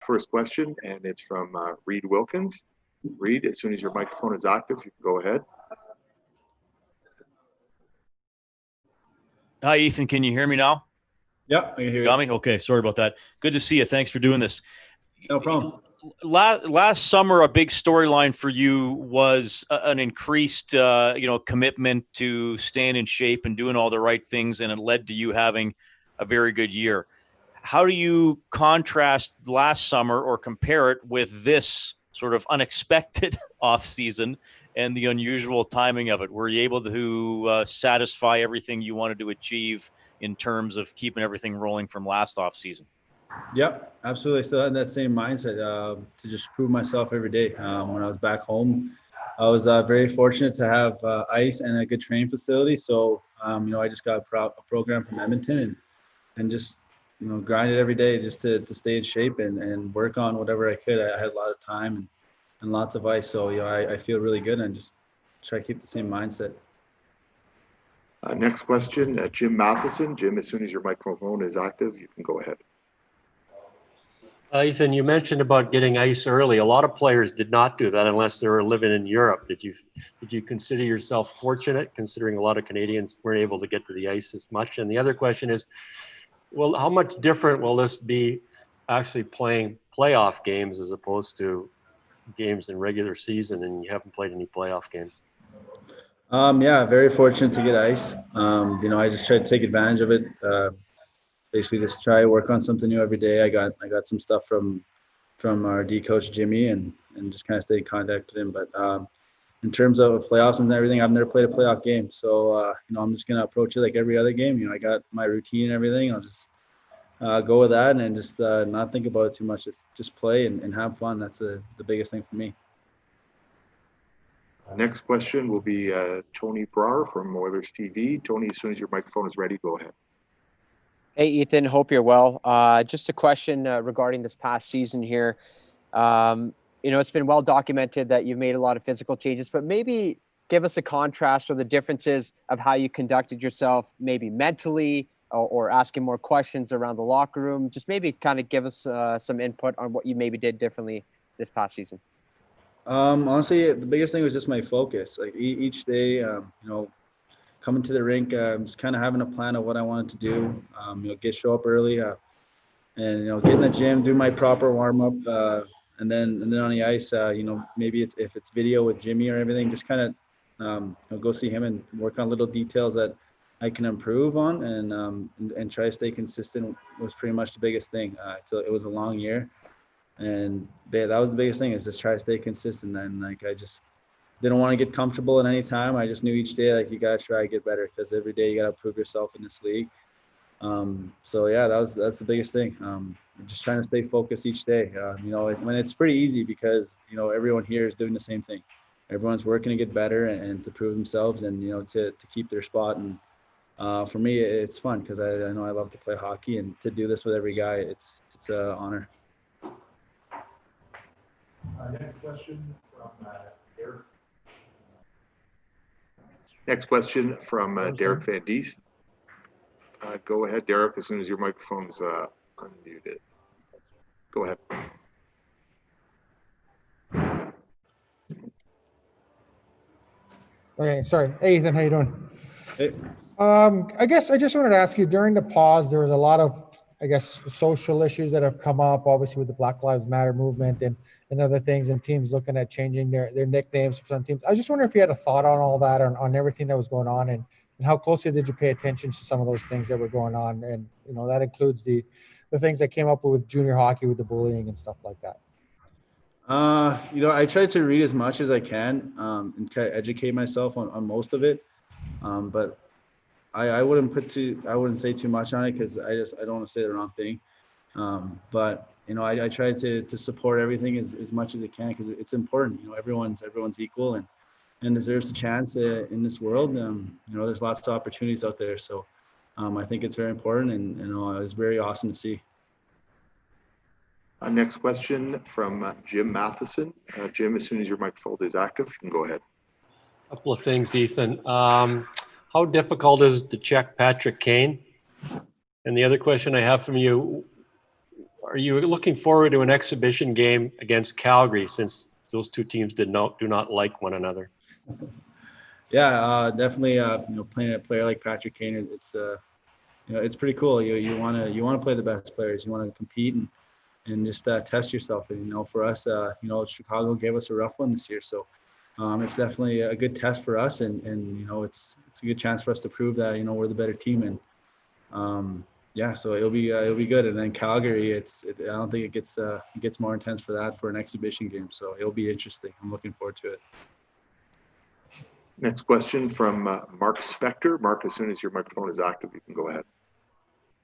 first question, and it's from Reed Wilkins. Reed, as soon as your microphone is active, you can go ahead. Hi, Ethan. Can you hear me now? Yeah, I can hear you. Got me? Okay, sorry about that. Good to see you. Thanks for doing this. No problem. Last summer, a big storyline for you was an increased, commitment to staying in shape and doing all the right things, and it led to you having a very good year. How do you contrast last summer or compare it with this sort of unexpected off season and the unusual timing of it? Were you able to satisfy everything you wanted to achieve in terms of keeping everything rolling from last off season? Yep, absolutely. I still had that same mindset to just prove myself every day. When I was back home, I was very fortunate to have ice and a good training facility. So, I just got a program from Edmonton and just, grinded every day just to stay in shape and work on whatever I could. I had a lot of time and lots of ice. So, I feel really good and just try to keep the same mindset. Next question, Jim Matheson. Jim, as soon as your microphone is active, you can go ahead. Ethan, you mentioned about getting ice early. A lot of players did not do that unless they were living in Europe. Did you consider yourself fortunate, considering a lot of Canadians weren't able to get to the ice as much? And the other question is, well, how much different will this be actually playing playoff games as opposed to games in regular season, and you haven't played any playoff games? Yeah, very fortunate to get ice. I just try to take advantage of it. Basically just try to work on something new every day. I got some stuff from our D coach Jimmy and just kind of stay in contact with him. But in terms of playoffs and everything, I've never played a playoff game. So I'm just gonna approach it like every other game. I got my routine and everything. I'll just go with that and just not think about it too much. Just play and have fun. That's the biggest thing for me. Next question will be Tony Brar from Oilers TV. Tony, as soon as your microphone is ready, go ahead. Hey, Ethan, hope you're well. Just a question regarding this past season here. It's been well documented that you've made a lot of physical changes, but maybe give us a contrast or the differences of how you conducted yourself, maybe mentally or asking more questions around the locker room. Just maybe kind of give us some input on what you maybe did differently this past season. Honestly, the biggest thing was just my focus. Like each day, coming to the rink, just kind of having a plan of what I wanted to do. Show up early, and get in the gym, do my proper warm up, and then on the ice, maybe if it's video with Jimmy or everything, just kind of go see him and work on little details that I can improve on, and try to stay consistent was pretty much the biggest thing. It was a long year, and that was the biggest thing, is just try to stay consistent. And I just didn't want to get comfortable at any time. I just knew each day, you got to try to get better, because every day you got to prove yourself in this league. So yeah, that's the biggest thing. Just trying to stay focused each day. When it's pretty easy, because, everyone here is doing the same thing. Everyone's working to get better and to prove themselves and, to keep their spot. And for me, it's fun, because I know I love to play hockey, and to do this with every guy, it's an honor. Next question from Derek. Next question from Derek Van Diest. Go ahead, Derek, as soon as your microphone's unmuted. Go ahead. Okay, sorry. Hey, Ethan, how you doing? Hey. I guess I just wanted to ask you, during the pause, there was a lot of, social issues that have come up, obviously with the Black Lives Matter movement and other things, and teams looking at changing their nicknames for some teams. I just wonder if you had a thought on all that, on everything that was going on, and how closely did you pay attention to some of those things that were going on? And, that includes the things that came up with junior hockey, with the bullying and stuff like that. I try to read as much as I can and try to educate myself on most of it. But I wouldn't say too much on it, because I don't want to say the wrong thing. But I try to support everything as much as I can, because it's important. Everyone's equal and deserves a chance in this world. There's lots of opportunities out there. So I think it's very important, and it was very awesome to see. Next question from Jim Matheson. Jim, as soon as your microphone is active, you can go ahead. A couple of things, Ethan. How difficult is it to check Patrick Kane? And the other question I have from you, are you looking forward to an exhibition game against Calgary, since those two teams do not like one another? Yeah, definitely. Playing a player like Patrick Kane, it's pretty cool. You want to play the best players. You want to compete and just test yourself. And for us, Chicago gave us a rough one this year, so it's definitely a good test for us, and it's a good chance for us to prove that we're the better team. And yeah, so it'll be good. And then Calgary, I don't think it gets more intense for an exhibition game. So it'll be interesting. I'm looking forward to it. Next question from Mark Spector. Mark, as soon as your microphone is active, you can go ahead.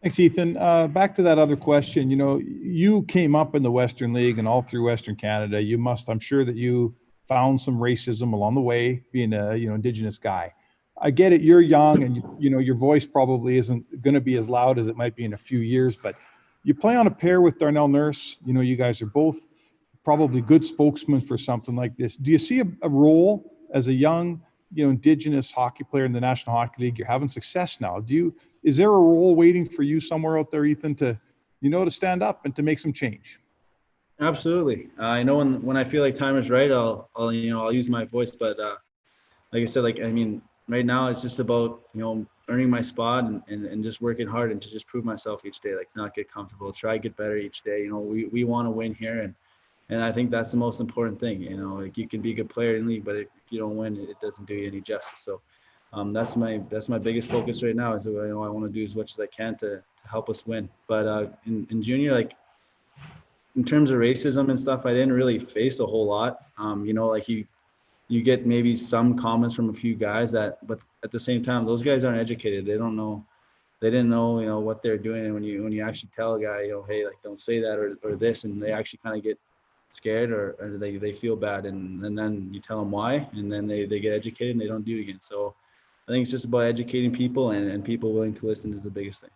Thanks, Ethan. Back to that other question. You came up in the Western League and all through Western Canada. I'm sure that you found some racism along the way, being a Indigenous guy. I get it. You're young, and your voice probably isn't going to be as loud as it might be in a few years. But you play on a pair with Darnell Nurse. You guys are both probably good spokesmen for something like this. Do you see a role as a young Indigenous hockey player in the National Hockey League? You're having success now. Is there a role waiting for you somewhere out there, Ethan, to stand up and to make some change? Absolutely. I know when I feel like time is right, I'll use my voice. But like I said, right now it's just about earning my spot and just working hard and to just prove myself each day. Not get comfortable, try to get better each day. We want to win here, and I think that's the most important thing. You can be a good player in the league, but if you don't win, it doesn't do you any justice. So that's my biggest focus right now. Is I want to do as much as I can to help us win. But in junior, in terms of racism and stuff, I didn't really face a whole lot. You get maybe some comments from a few guys but at the same time, those guys aren't educated. They don't know. They didn't know what they're doing. And when you actually tell a guy, hey, don't say that or this, and they actually kind of get scared or they feel bad, and then you tell them why, and then they get educated and they don't do it again. So I think it's just about educating people, and people willing to listen is the biggest thing.